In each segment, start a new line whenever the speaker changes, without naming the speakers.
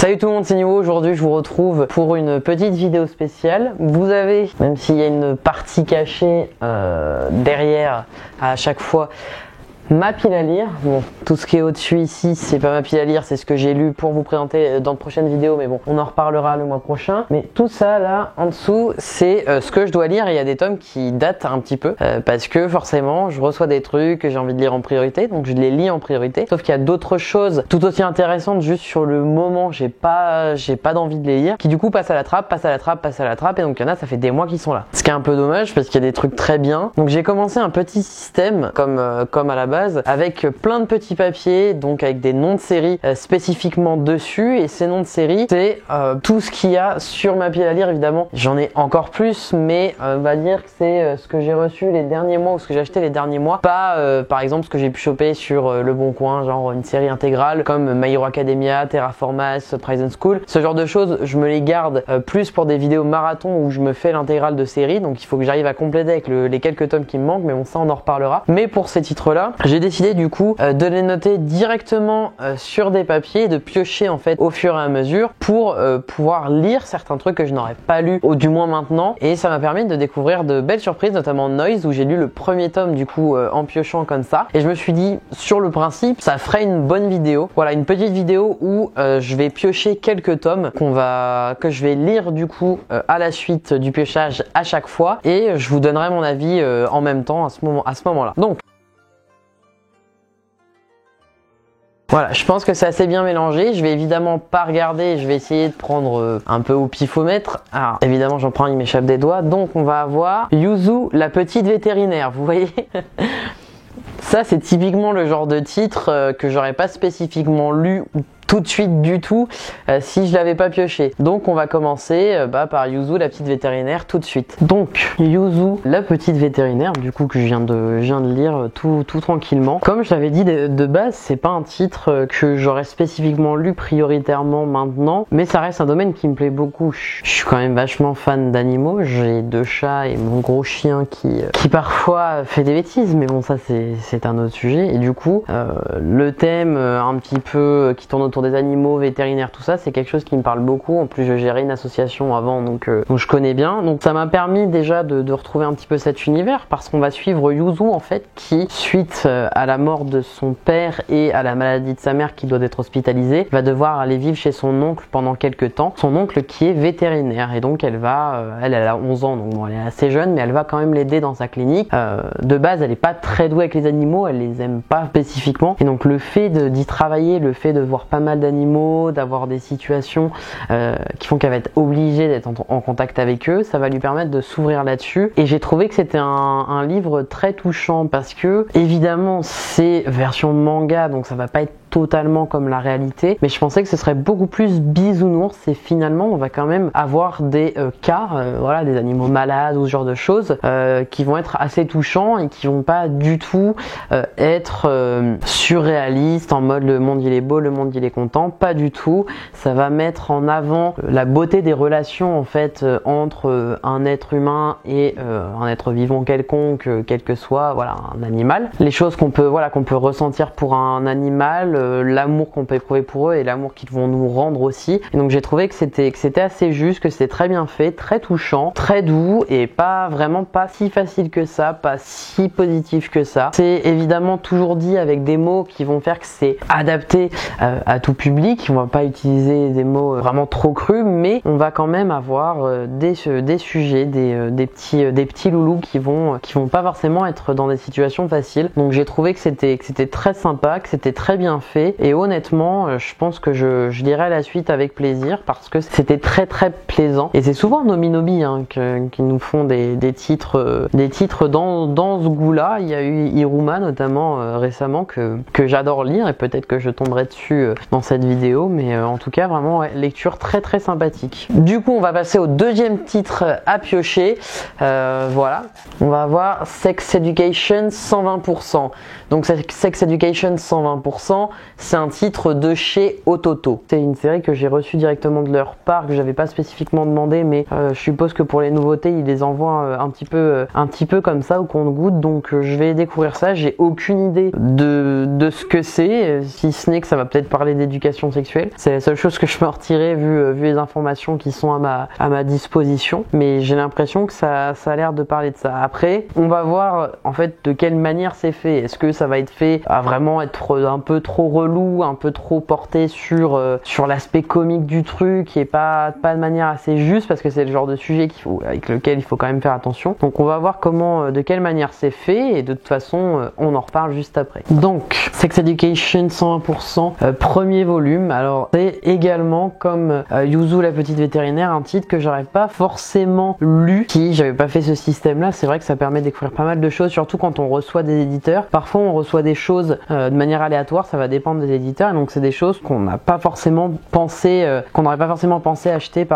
Salut tout le monde, c'est Niwo. Aujourd'hui je vous retrouve pour une petite vidéo spéciale. Vous avez, même s'il y a une partie cachée derrière à chaque fois, ma pile à lire. Bon, tout ce qui est au-dessus ici, c'est pas ma pile à lire, c'est ce que j'ai lu pour vous présenter dans de prochaines vidéos, mais bon, on en reparlera le mois prochain. Mais tout ça là, en dessous, c'est ce que je dois lire. Et il y a des tomes qui datent un petit peu, parce que forcément, je reçois des trucs que j'ai envie de lire en priorité, donc je les lis en priorité. Sauf qu'il y a d'autres choses tout aussi intéressantes, juste sur le moment, j'ai pas d'envie de les lire, qui du coup passent à la trappe, et donc il y en a, ça fait des mois qu'ils sont là. Ce qui est un peu dommage, parce qu'il y a des trucs très bien. Donc j'ai commencé un petit système, comme à la base, avec plein de petits papiers, donc avec des noms de séries spécifiquement dessus, et ces noms de séries, c'est tout ce qu'il y a sur ma pile à lire. Évidemment, j'en ai encore plus, mais on va dire que c'est ce que j'ai reçu les derniers mois, ou ce que j'ai acheté les derniers mois, pas par exemple ce que j'ai pu choper sur Le Bon Coin, genre une série intégrale comme My Hero Academia, Terraformas, Prison School. Ce genre de choses, je me les garde plus pour des vidéos marathon où je me fais l'intégrale de série, donc il faut que j'arrive à compléter avec les quelques tomes qui me manquent, mais bon, ça on en reparlera. Mais pour ces titres là, j'ai décidé du coup de les noter directement sur des papiers, de piocher en fait au fur et à mesure pour pouvoir lire certains trucs que je n'aurais pas lu, ou du moins maintenant, et ça m'a permis de découvrir de belles surprises, notamment Noise, où j'ai lu le premier tome du coup en piochant comme ça, et je me suis dit sur le principe ça ferait une bonne vidéo, voilà, une petite vidéo où je vais piocher quelques tomes que je vais lire du coup à la suite du piochage à chaque fois, et je vous donnerai mon avis en même temps à ce moment là. Donc voilà, je pense que c'est assez bien mélangé. Je vais évidemment pas regarder, je vais essayer de prendre un peu au pifomètre. Alors évidemment j'en prends, il m'échappe des doigts. Donc on va avoir Yuzu, la petite vétérinaire, vous voyez. Ça c'est typiquement le genre de titre que j'aurais pas spécifiquement lu tout de suite du tout si je l'avais pas pioché. Donc on va commencer par Yuzu, la petite vétérinaire, tout de suite. Donc Yuzu, la petite vétérinaire, du coup que je viens de lire tout tranquillement. Comme je l'avais dit de base, c'est pas un titre que j'aurais spécifiquement lu prioritairement maintenant, mais ça reste un domaine qui me plaît beaucoup. Je suis quand même vachement fan d'animaux, j'ai 2 chats et mon gros chien qui parfois fait des bêtises, mais bon ça c'est un autre sujet. Et du coup le thème un petit peu qui tourne autour des animaux, vétérinaires, tout ça, c'est quelque chose qui me parle beaucoup. En plus je gérais une association avant, donc je connais bien, donc ça m'a permis déjà de retrouver un petit peu cet univers, parce qu'on va suivre Yuzu en fait, qui suite à la mort de son père et à la maladie de sa mère qui doit être hospitalisée, va devoir aller vivre chez son oncle pendant quelques temps, son oncle qui est vétérinaire, et donc elle a 11 ans, donc bon, elle est assez jeune, mais elle va quand même l'aider dans sa clinique. De base elle est pas très douée avec les animaux, elle les aime pas spécifiquement, et donc le fait d'y travailler, le fait de voir pas mal d'animaux, d'avoir des situations qui font qu'elle va être obligée d'être en contact avec eux, ça va lui permettre de s'ouvrir là-dessus. Et j'ai trouvé que c'était un livre très touchant, parce que évidemment c'est version manga, donc ça va pas être totalement comme la réalité, mais je pensais que ce serait beaucoup plus bisounours, et finalement on va quand même avoir des cas, voilà, des animaux malades ou ce genre de choses qui vont être assez touchants et qui vont pas du tout être surréalistes en mode le monde il est beau, le monde il est content, pas du tout. Ça va mettre en avant la beauté des relations en fait entre un être humain et un être vivant quelconque, quel que soit, voilà, un animal. Les choses qu'on peut ressentir pour un animal, l'amour qu'on peut éprouver pour eux et l'amour qu'ils vont nous rendre aussi. Et donc j'ai trouvé que c'était assez juste, que c'était très bien fait, très touchant, très doux, et vraiment pas si facile que ça, pas si positif que ça. C'est évidemment toujours dit avec des mots qui vont faire que c'est adapté à tout public. On va pas utiliser des mots vraiment trop crus, mais on va quand même avoir des sujets, des petits loulous qui vont pas forcément être dans des situations faciles. Donc j'ai trouvé que c'était très sympa, que c'était très bien fait, et honnêtement je pense que je lirai la suite avec plaisir, parce que c'était très plaisant. Et c'est souvent Nominobi qui nous font des titres dans ce goût-là. Il y a eu Iruma notamment récemment que j'adore lire, et peut-être que je tomberai dessus dans cette vidéo, mais en tout cas vraiment lecture très sympathique. Du coup on va passer au deuxième titre à piocher. Voilà, on va avoir Sex Education 120%. Donc Sex Education 120%, c'est un titre de chez Ototo. C'est une série que j'ai reçue directement de leur part, que j'avais pas spécifiquement demandé, mais je suppose que pour les nouveautés ils les envoient un petit peu comme ça au compte-gouttes, donc je vais découvrir ça. J'ai aucune idée de ce que c'est, si ce n'est que ça va peut-être parler d'éducation sexuelle. C'est la seule chose que je peux en retirer vu les informations qui sont à ma disposition, mais j'ai l'impression que ça a l'air de parler de ça. Après, on va voir en fait de quelle manière c'est fait. Est-ce que ça va être fait à vraiment être un peu trop relou, un peu trop porté sur l'aspect comique du truc et pas de manière assez juste, parce que c'est le genre de sujet avec lequel il faut quand même faire attention. Donc on va voir de quelle manière c'est fait, et de toute façon on en reparle juste après. Donc Sex Education 101%, premier volume. Alors c'est également comme Yuzu la petite vétérinaire, un titre que j'aurais pas forcément lu si j'avais pas fait ce système là. C'est vrai que ça permet de découvrir pas mal de choses, surtout quand on reçoit des éditeurs. Parfois on reçoit des choses de manière aléatoire, ça va dépendre des éditeurs, et donc c'est des choses qu'on n'a pas forcément pensé, qu'on n'aurait pas forcément pensé acheter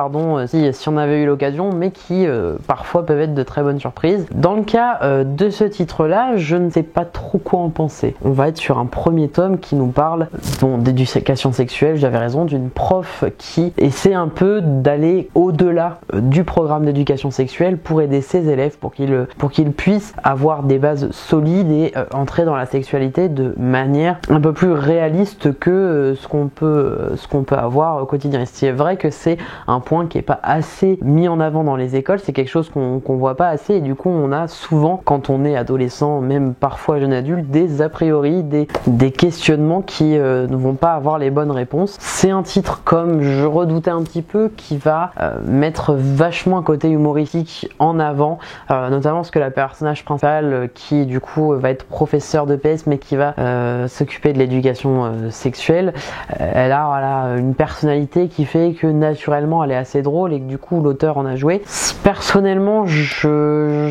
si on avait eu l'occasion, mais qui parfois peuvent être de très bonnes surprises. Dans le cas de ce titre là, je ne sais pas trop quoi en penser. On va être sur un premier tome qui nous parle d'éducation sexuelle, j'avais raison, d'une prof qui essaie un peu d'aller au-delà du programme d'éducation sexuelle pour aider ses élèves, pour qu'ils puissent avoir des bases solides et entrer dans la sexualité de manière un peu plus réaliste que ce qu'on peut avoir au quotidien. Et c'est vrai que c'est un point qui est pas assez mis en avant dans les écoles, c'est quelque chose qu'on voit pas assez, et du coup on a souvent, quand on est adolescent, même parfois jeune adulte, des a priori, des questionnements qui ne vont pas avoir les bonnes réponses. C'est un titre, comme je redoutais un petit peu, qui va mettre vachement un côté humoristique en avant, notamment parce que la personnage principale, qui du coup va être professeur de PS mais qui va s'occuper de l'éducation sexuelle, elle a une personnalité qui fait que naturellement elle est assez drôle, et que du coup l'auteur en a joué. Personnellement,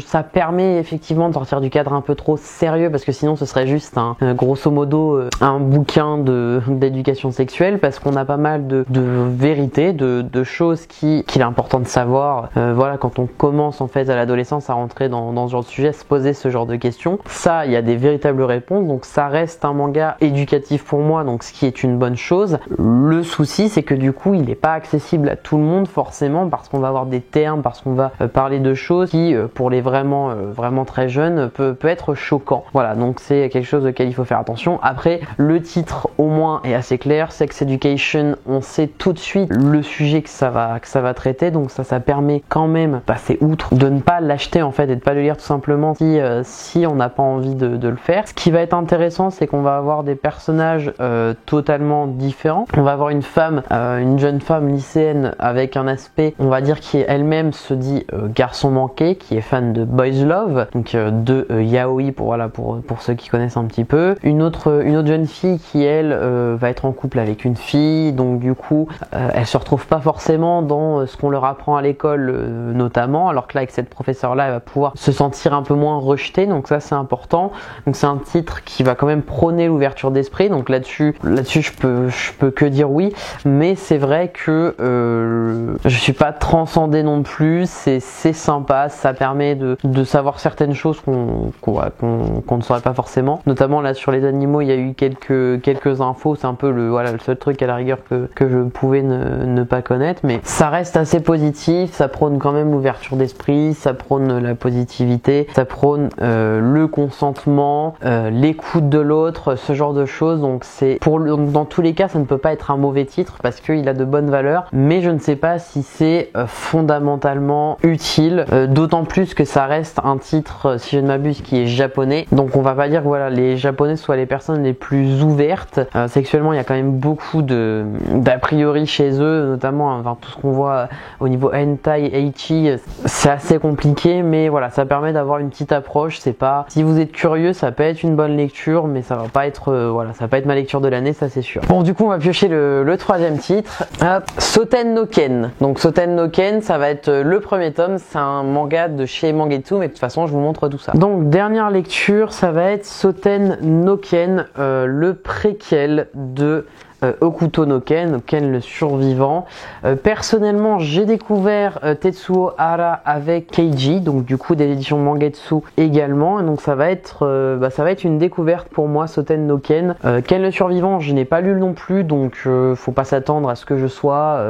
ça permet effectivement de sortir du cadre un peu trop sérieux, parce que sinon ce serait juste grosso modo un bouquin d'éducation sexuelle, parce qu'on a pas mal de vérités, de choses qu'il est important de savoir. Voilà, quand on commence en fait à l'adolescence à rentrer dans ce genre de sujet, à se poser ce genre de questions, ça, il y a des véritables réponses, donc ça reste un manga éducatif pour moi, donc ce qui est une bonne chose. Le souci, c'est que du coup il n'est pas accessible à tout le monde forcément, parce qu'on va avoir des termes, parce qu'on va parler de choses qui pour les vraiment très jeunes peut être choquant. Voilà, donc c'est quelque chose auquel il faut faire attention. Après, le titre au moins est assez clair, Sex Education, on sait tout de suite le sujet que ça va traiter, donc ça permet quand même passer outre, de ne pas l'acheter en fait et de pas le lire tout simplement si on n'a pas envie de le faire. Ce qui va être intéressant, c'est qu'on va avoir des personnages totalement différents. On va avoir une jeune femme lycéenne avec un aspect, on va dire, qui elle-même se dit garçon manqué, qui est fan de Boys Love, donc de yaoi pour ceux qui connaissent un petit peu. Une autre jeune fille qui elle va être en couple avec une fille, donc du coup elle se retrouve pas forcément dans ce qu'on leur apprend à l'école notamment, alors que là avec cette professeure là elle va pouvoir se sentir un peu moins rejetée, donc ça c'est important. Donc c'est un titre qui va quand même prôner l'ouverture d'esprit, donc là-dessus je peux que dire oui, mais c'est vrai que je suis pas transcendé non plus, c'est sympa, ça permet de savoir certaines choses qu'on ne saurait pas forcément, notamment là sur les animaux il y a eu quelques infos, c'est un peu le seul truc à la rigueur que je pouvais ne pas connaître, mais ça reste assez positif, ça prône quand même l'ouverture d'esprit, ça prône la positivité, ça prône le consentement, l'écoute de l'autre, ce genre de choses. Donc dans tous les cas ça ne peut pas être un mauvais titre parce qu'il a de bonnes valeurs, mais je ne sais pas si c'est fondamentalement utile, d'autant plus que ça reste un titre, si je ne m'abuse, qui est japonais, donc on va pas dire que voilà, les japonais soient les personnes les plus ouvertes sexuellement. Il y a quand même beaucoup d'a priori chez eux, notamment tout ce qu'on voit au niveau hentai, eichi, c'est assez compliqué, mais voilà, ça permet d'avoir une petite approche. C'est pas, si vous êtes curieux, ça peut être une bonne lecture, mais ça va pas être ça va pas être ma lecture de l'année, ça c'est sûr. Bon, du coup on va piocher le troisième titre, Soten no Ken. Donc Soten no Ken, ça va être le premier tome, c'est un manga de chez Mangetsu, mais de toute façon je vous montre tout ça. Donc dernière lecture, ça va être Soten no Ken, le préquel de Hokuto no Ken, Ken le survivant. Personnellement, j'ai découvert Tetsuo Hara avec Keiji, donc du coup des éditions Mangetsu également. Donc ça va être une découverte pour moi, Soten no Ken. Ken le survivant, je n'ai pas lu non plus, donc faut pas s'attendre à ce que je sois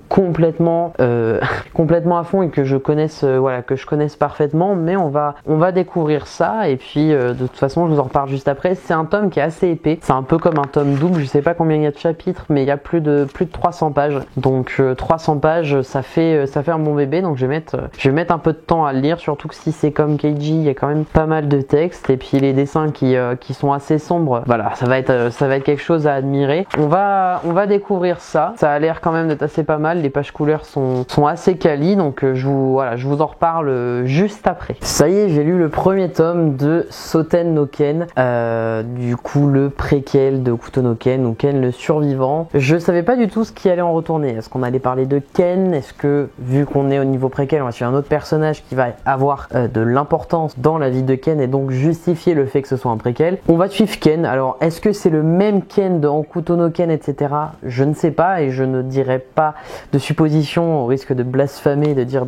complètement à fond et que je connaisse parfaitement, mais on va découvrir ça. Et puis de toute façon, je vous en reparle juste après. C'est un tome qui est assez épais, c'est un peu comme un tome double. Je sais pas combien il y a de chapitres, mais il y a plus de 300 pages. Donc 300 pages, ça fait un bon bébé. Donc je vais mettre un peu de temps à le lire, surtout que si c'est comme Keiji, il y a quand même pas mal de texte, et puis les dessins qui sont assez sombres. Voilà, ça va être quelque chose à admirer. On va découvrir ça. Ça a l'air quand même d'être assez pas mal. Les pages couleurs sont assez quali, donc je vous en reparle juste après. Ça y est, j'ai lu le premier tome de Soten no Ken, du coup le préquel de Hokuto no Ken, ou Ken le survivant. Je savais pas du tout ce qui allait en retourner. Est-ce qu'on allait parler de Ken? Est-ce que, vu qu'on est au niveau préquel, on va suivre un autre personnage qui va avoir de l'importance dans la vie de Ken et donc justifier le fait que ce soit un préquel? On va suivre Ken. Alors, est-ce que c'est le même Ken de Hokuto no Ken, etc.? Je ne sais pas, et je ne dirai pas de supposition au risque de blasphémer, de dire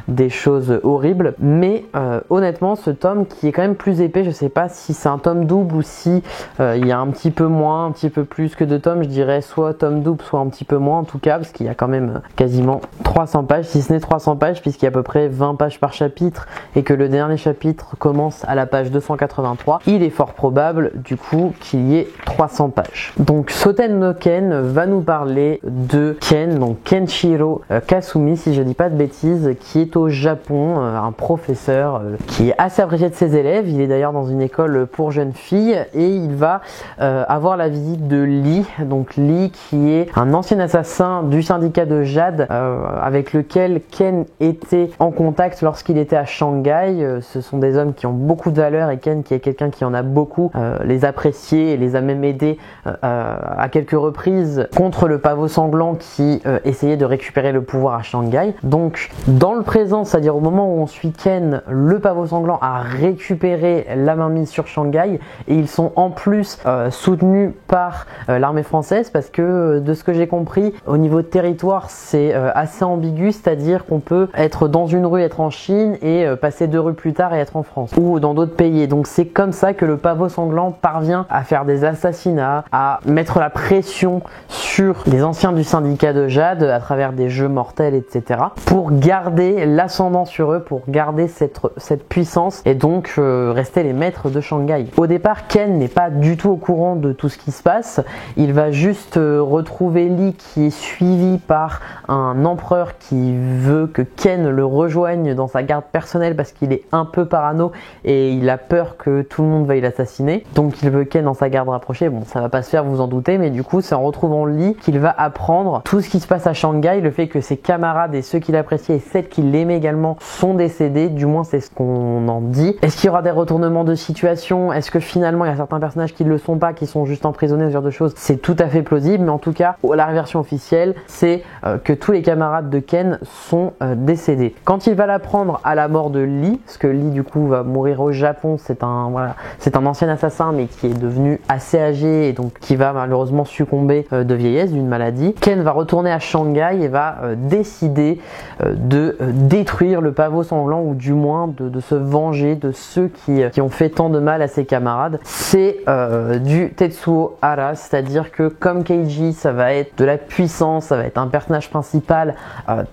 des choses horribles. Mais honnêtement, ce tome qui est quand même plus épais, je sais pas si c'est un tome double ou si il y a un petit peu moins, un petit peu plus que 2 tomes. Je dirais soit tome double, soit un petit peu moins en tout cas, parce qu'il y a quand même quasiment 300 pages, si ce n'est 300 pages, puisqu'il y a à peu près 20 pages par chapitre et que le dernier chapitre commence à la page 283. Il est fort probable du coup qu'il y ait 300 pages. Donc Soten no Ken va nous parler de Ken, donc Kenshiro Kasumi, si je dis pas de bêtises, qui est au Japon, un professeur qui est assez apprécié de ses élèves. Il est d'ailleurs dans une école pour jeunes filles, et il va avoir la visite de Lee, donc Lee qui est un ancien assassin du syndicat de Jade, avec lequel Ken était en contact lorsqu'il était à Shanghai. Ce sont des hommes qui ont beaucoup de valeur, et Ken, qui est quelqu'un qui en a beaucoup, les appréciés et les a même aidés à quelques reprises contre le pavot sanglant qui essayait de récupérer le pouvoir à Shanghai. Donc dans le présent, c'est-à-dire au moment où on suit Ken, le pavot sanglant a récupéré la mainmise sur Shanghai, et ils sont en plus soutenus par l'armée française, parce que de ce que j'ai compris, au niveau de territoire, c'est assez ambigu, c'est-à-dire qu'on peut être dans une rue, être en Chine, et passer 2 rues plus tard et être en France ou dans d'autres pays. Et donc c'est comme ça que le pavot sanglant parvient à faire des assassinats, à mettre la pression sur les anciens du syndicat de Jade à travers des jeux mortels, etc., pour garder l'ascendant sur eux, pour garder cette puissance, et donc rester les maîtres de Shanghai. Au départ, Ken n'est pas du tout au courant de tout ce qui se passe. Il va juste retrouver Lee, qui est suivi par un empereur qui veut que Ken le rejoigne dans sa garde personnelle, parce qu'il est un peu parano et il a peur que tout le monde veuille l'assassiner. Donc il veut Ken dans sa garde rapprochée. Bon, ça va pas se faire, vous vous en doutez, mais du coup c'est en retrouvant Lee qu'il va apprendre tout ce qui se passe à Shanghai, le fait que ses camarades et ceux qu'il appréciait et celles qui l'aimaient également sont décédés, du moins c'est ce qu'on en dit. Est-ce qu'il y aura des retournements de situation? Est-ce que finalement il y a certains personnages qui ne le sont pas, qui sont juste emprisonnés, ce genre de choses? C'est tout à fait plausible, mais en tout cas la version officielle, c'est que tous les camarades de Ken sont décédés. Quand il va l'apprendre à la mort de Lee, parce que Lee du coup va mourir au Japon, c'est un ancien assassin mais qui est devenu assez âgé, et donc qui va malheureusement succomber de vieillesse, d'une maladie. Ken va retourner à Shanghai et va décider de détruire le pavot sanglant, ou du moins de se venger de ceux qui ont fait tant de mal à ses camarades. C'est du Tetsuo Hara, c'est-à-dire que comme Keiji, ça va être de la puissance, ça va être un personnage principal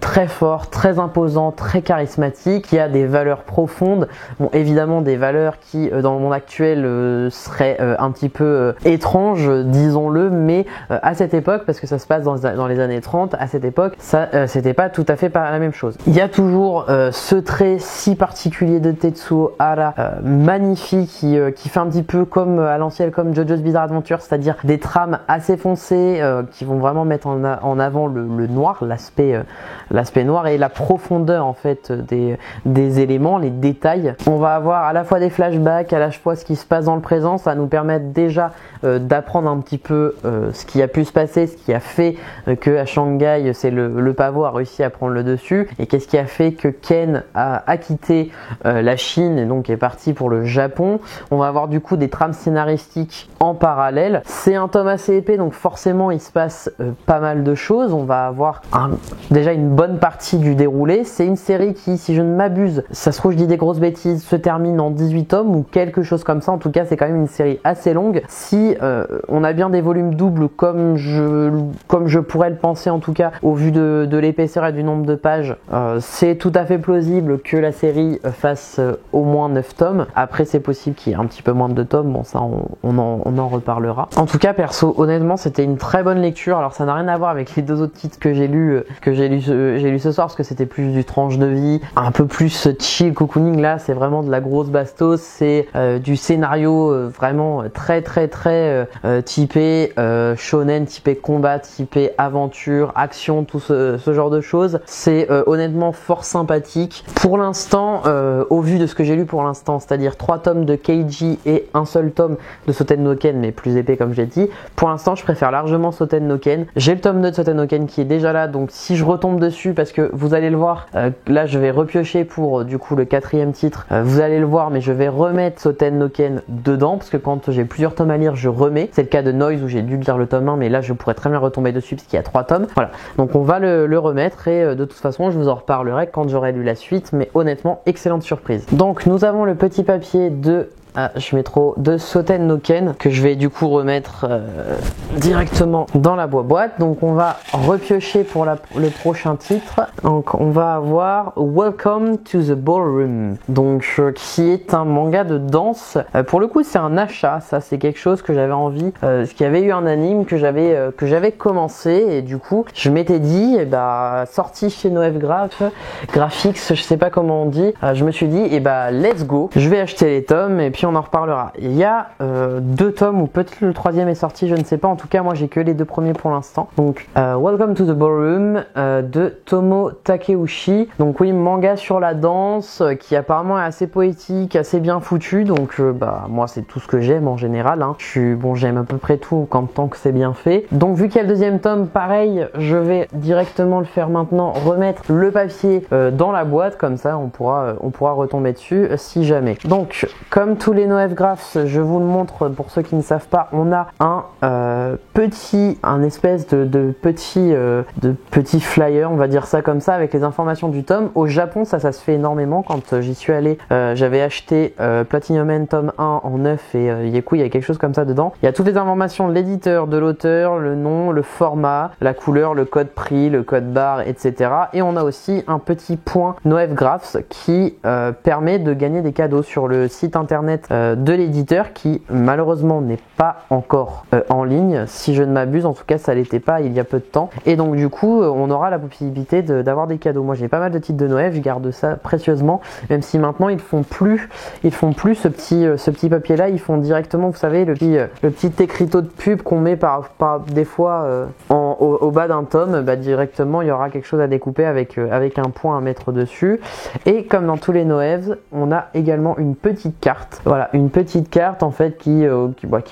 très fort, très imposant, très charismatique, qui a des valeurs profondes. Bon, évidemment des valeurs qui dans le monde actuel seraient un petit peu étranges, disons-le, mais à cette époque, parce que ça se passe dans les années 30, à cette époque, ça c'était pas tout à fait la même chose. Il y a toujours ce trait si particulier de Tetsuo Hara, magnifique, qui fait un petit peu comme à l'ancienne, comme JoJo's Bizarre Adventure, c'est-à-dire des trames assez foncées qui vont vraiment mettre en avant le noir, l'aspect noir et la profondeur en fait des éléments, les détails. On va avoir à la fois des flashbacks, à la fois ce qui se passe dans le présent. Ça va nous permettre déjà d'apprendre un petit peu ce qui a pu se passer, ce qui a fait que à Shanghai c'est le pavot a réussi à prendre le dessus, et qu'est-ce qui a fait que Ken a quitté la Chine et donc est parti pour le Japon. On va avoir du coup des trames scénaristiques en parallèle. C'est un tome assez épais, donc forcément il se passe pas mal de choses. On va avoir déjà une bonne partie du déroulé. C'est une série qui, si je ne m'abuse, ça se trouve je dis des grosses bêtises, se termine en 18 tomes ou quelque chose comme ça. En tout cas c'est quand même une série assez longue. Si on a bien des volumes doubles comme je pourrais le penser, en tout cas au vu de l'épaisseur et du nombre de pages, c'est tout à fait plausible que la série fasse au moins 9 tomes. Après c'est possible qu'il y ait un petit peu moins de tomes, bon ça on en reparlera. En tout cas perso, honnêtement c'était une très bonne lecture. Alors ça n'a rien à voir avec les deux autres titres que j'ai lu ce soir, parce que c'était plus du tranche de vie, un peu plus chill cocooning. Là c'est vraiment de la grosse bastos, c'est du scénario vraiment très typé shonen, typé combat, typé aventure, action, tout ce genre de choses. C'est honnêtement fort sympathique. Pour l'instant, au vu de ce que j'ai lu pour l'instant, c'est-à-dire 3 tomes de Keiji et un seul tome de Soten no Ken, mais plus épais comme j'ai dit, pour l'instant je préfère largement Soten no Ken. J'ai le tome 2 de Soten no Ken qui est déjà là, donc si je retombe dessus, parce que vous allez le voir, là je vais repiocher pour du coup le 4e titre, vous allez le voir, mais je vais remettre Soten no Ken dedans, parce que quand j'ai plusieurs tomes à lire, je remets. C'est le cas de Noise où j'ai dû lire le tome 1, mais là je pourrais très bien retomber dessus parce qu'il y a 3 tomes. Voilà, donc on va le remettre et de toute façon je vous en reparlerai quand j'aurai lu la suite, mais honnêtement excellente surprise. Donc nous avons le petit papier de je mets trop de Soten no Ken que je vais du coup remettre directement dans la boîte. Donc on va repiocher pour le prochain titre. Donc on va avoir Welcome to the Ballroom, donc qui est un manga de danse. Pour le coup c'est un achat, ça c'est quelque chose que j'avais envie, ce qui avait eu un anime que j'avais commencé, et du coup je m'étais dit sorti chez Noef Graphics, je sais pas comment on dit, je me suis dit let's go, je vais acheter les tomes et puis on en reparlera. Il y a 2 tomes ou peut-être le 3e est sorti, je ne sais pas. En tout cas moi j'ai que les 2 premiers pour l'instant. Donc Welcome to the Ballroom de Tomo Takeuchi. Donc oui, manga sur la danse qui apparemment est assez poétique, assez bien foutu. Donc moi c'est tout ce que j'aime en général, hein. J'aime à peu près tout tant que c'est bien fait. Donc vu qu'il y a le 2e tome, pareil, je vais directement le faire maintenant, remettre le papier dans la boîte, comme ça on pourra retomber dessus si jamais. Donc comme tous les Noef Graphs, je vous le montre pour ceux qui ne savent pas, on a un espèce de petit flyer, on va dire ça comme ça, avec les informations du tome. Au Japon ça se fait énormément. Quand j'y suis allé, j'avais acheté Platinum End tome 1 en 9 et il y a quelque chose comme ça dedans. Il y a toutes les informations de l'éditeur, de l'auteur, le nom, le format, la couleur, le code prix, le code barre, etc. Et on a aussi un petit point Noef Graphs qui permet de gagner des cadeaux sur le site internet de l'éditeur, qui malheureusement n'est pas encore en ligne, si je ne m'abuse. En tout cas ça l'était pas il y a peu de temps, et donc du coup on aura la possibilité d'avoir des cadeaux. Moi j'ai pas mal de titres de Noël, je garde ça précieusement, même si maintenant ils font plus ce petit papier là, ils font directement, vous savez, le petit écriteau de pub qu'on met par des fois au bas d'un tome. Directement il y aura quelque chose à découper avec un point à mettre dessus. Et comme dans tous les Noëls, on a également une petite carte. Voilà, une petite carte en fait qui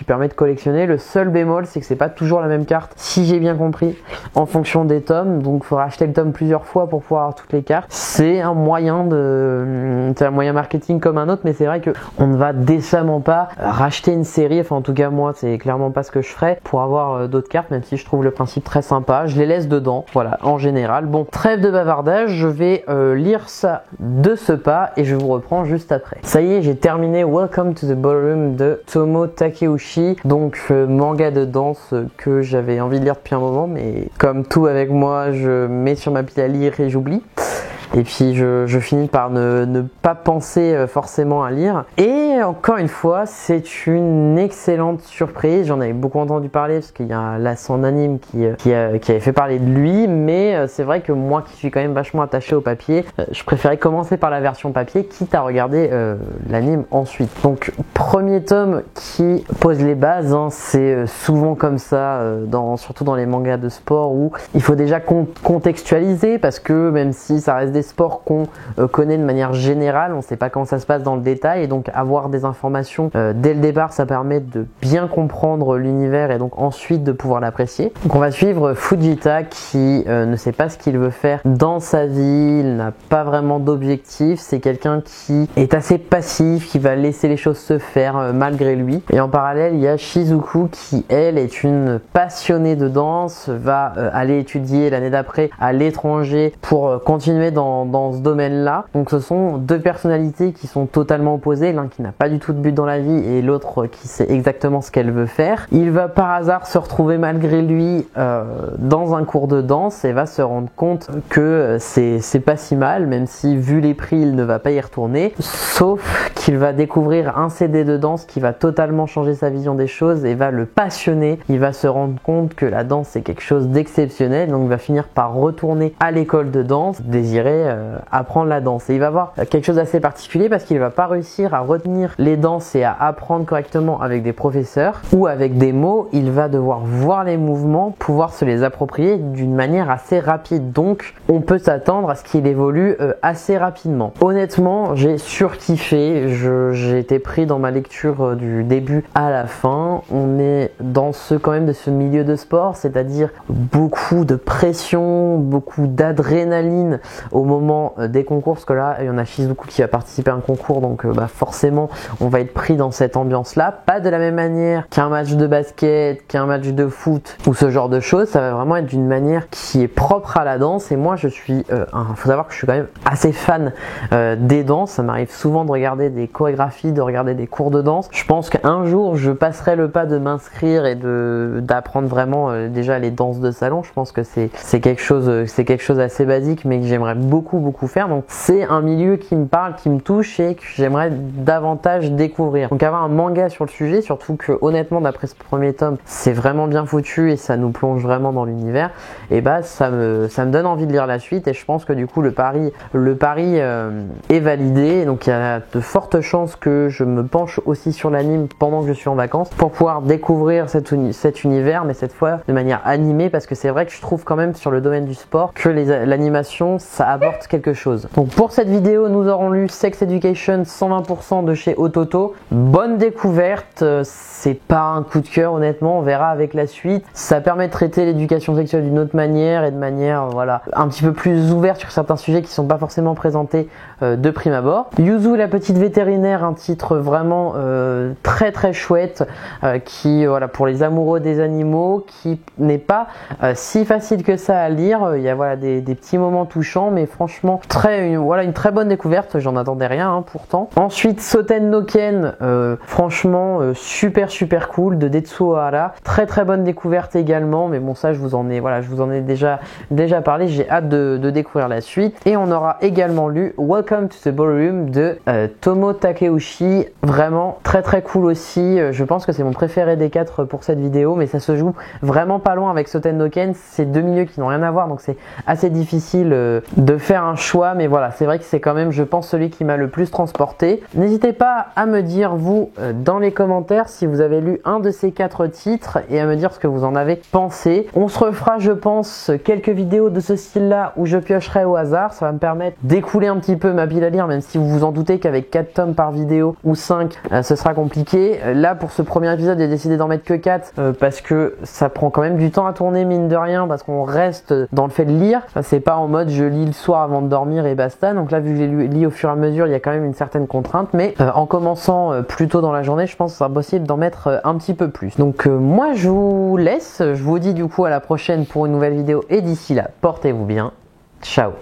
permet de collectionner. Le seul bémol, c'est que c'est pas toujours la même carte, si j'ai bien compris, en fonction des tomes. Donc il faudra acheter le tome plusieurs fois pour pouvoir avoir toutes les cartes. C'est un moyen marketing comme un autre, mais c'est vrai que on ne va décemment pas racheter une série. Enfin en tout cas moi c'est clairement pas ce que je ferais pour avoir d'autres cartes, même si je trouve le principe très sympa. Je les laisse dedans, voilà, en général. Bon, trêve de bavardage, je vais lire ça de ce pas et je vous reprends juste après. Ça y est, j'ai terminé Welcome to the Ballroom de Tomo Takeuchi, donc manga de danse que j'avais envie de lire depuis un moment, mais comme tout avec moi, je mets sur ma pile à lire et j'oublie. Et puis je finis par ne pas penser forcément à lire. Et encore une fois, c'est une excellente surprise. J'en avais beaucoup entendu parler parce qu'il y a là son anime qui avait fait parler de lui. Mais c'est vrai que moi qui suis quand même vachement attaché au papier, je préférais commencer par la version papier, quitte à regarder l'anime ensuite. Donc premier tome qui pose les bases, hein, c'est souvent comme ça, surtout dans les mangas de sport, où il faut déjà contextualiser, parce que même si ça reste des sports qu'on connaît de manière générale, on ne sait pas comment ça se passe dans le détail, et donc avoir des informations dès le départ, ça permet de bien comprendre l'univers et donc ensuite de pouvoir l'apprécier. Donc on va suivre Fujita qui ne sait pas ce qu'il veut faire dans sa vie, il n'a pas vraiment d'objectif, c'est quelqu'un qui est assez passif, qui va laisser les choses se faire malgré lui. Et en parallèle, il y a Shizuku qui, elle, est une passionnée de danse, va aller étudier l'année d'après à l'étranger pour continuer dans ce domaine-là. Donc ce sont deux personnalités qui sont totalement opposées, l'un qui n'a pas du tout de but dans la vie et l'autre qui sait exactement ce qu'elle veut faire. Il va par hasard se retrouver malgré lui dans un cours de danse et va se rendre compte que c'est pas si mal, même si vu les prix il ne va pas y retourner, sauf qu'il va découvrir un CD de danse qui va totalement changer sa vision des choses et va le passionner. Il va se rendre compte que la danse c'est quelque chose d'exceptionnel, donc il va finir par retourner à l'école de danse, désirer apprendre la danse. Et il va avoir quelque chose d'assez particulier parce qu'il va pas réussir à retenir les danses et à apprendre correctement avec des professeurs ou avec des mots. Il va devoir voir les mouvements, pouvoir se les approprier d'une manière assez rapide. Donc on peut s'attendre à ce qu'il évolue assez rapidement. Honnêtement, j'ai surkiffé, j'ai été pris dans ma lecture du début à la fin. On est dans quand même de ce milieu de sport, c'est-à-dire beaucoup de pression, beaucoup d'adrénaline au moment des concours, parce que là il y en a Shizuku qui va participer à un concours, donc forcément on va être pris dans cette ambiance là, pas de la même manière qu'un match de basket, qu'un match de foot ou ce genre de choses. Ça va vraiment être d'une manière qui est propre à la danse. Et moi je suis faut savoir que je suis quand même assez fan des danses, ça m'arrive souvent de regarder des chorégraphies, de regarder des cours de danse. Je pense qu'un jour je passerai le pas de m'inscrire et d'apprendre vraiment déjà les danses de salon. Je pense que c'est quelque chose assez basique mais que j'aimerais beaucoup faire. Donc c'est un milieu qui me parle, qui me touche et que j'aimerais davantage découvrir. Donc avoir un manga sur le sujet, surtout que honnêtement d'après ce premier tome c'est vraiment bien foutu et ça nous plonge vraiment dans l'univers, et bah ça me donne envie de lire la suite. Et je pense que du coup le pari est validé. Donc il y a de fortes chances que je me penche aussi sur l'anime pendant que je suis en vacances pour pouvoir découvrir cet univers, mais cette fois de manière animée, parce que c'est vrai que je trouve quand même sur le domaine du sport que l'animation ça apporte quelque chose. Donc pour cette vidéo nous aurons lu Sex Education 120% de chez Ototo. Bonne découverte, c'est pas un coup de cœur honnêtement, on verra avec la suite. Ça permet de traiter l'éducation sexuelle d'une autre manière et de manière voilà un petit peu plus ouverte sur certains sujets qui sont pas forcément présentés de prime abord. Yuzu la petite vétérinaire, un titre vraiment très chouette qui voilà pour les amoureux des animaux, qui n'est pas si facile que ça à lire. Il y a voilà des petits moments touchants, mais franchement une très bonne découverte, j'en attendais rien pourtant. Ensuite Soten no Ken, franchement super cool de Detsu Ohara, très bonne découverte également, mais bon ça je vous en ai déjà parlé, j'ai hâte de découvrir la suite. Et on aura également lu Welcome to the Ballroom de Tomo Takeuchi, vraiment très cool aussi. Je pense que c'est mon préféré des 4 pour cette vidéo, mais ça se joue vraiment pas loin avec Soten no Ken, c'est deux milieux qui n'ont rien à voir, donc c'est assez difficile de faire un choix, mais voilà c'est vrai que c'est quand même je pense celui qui m'a le plus transporté. N'hésitez pas à me dire vous dans les commentaires si vous avez lu un de ces 4 titres et à me dire ce que vous en avez pensé. On se refera je pense quelques vidéos de ce style là où je piocherai au hasard, ça va me permettre d'écouler un petit peu ma pile à lire, même si vous vous en doutez qu'avec 4 tomes par vidéo ou 5 ce sera compliqué. Là pour ce premier épisode j'ai décidé d'en mettre que 4 parce que ça prend quand même du temps à tourner mine de rien, parce qu'on reste dans le fait de lire, c'est pas en mode je lis le soir avant de dormir et basta. Donc là vu que j'ai lu au fur et à mesure il y a quand même une certaine contrainte, mais en commençant plus tôt dans la journée je pense que ce sera possible d'en mettre un petit peu plus. Donc moi je vous laisse, je vous dis du coup à la prochaine pour une nouvelle vidéo et d'ici là portez-vous bien, ciao.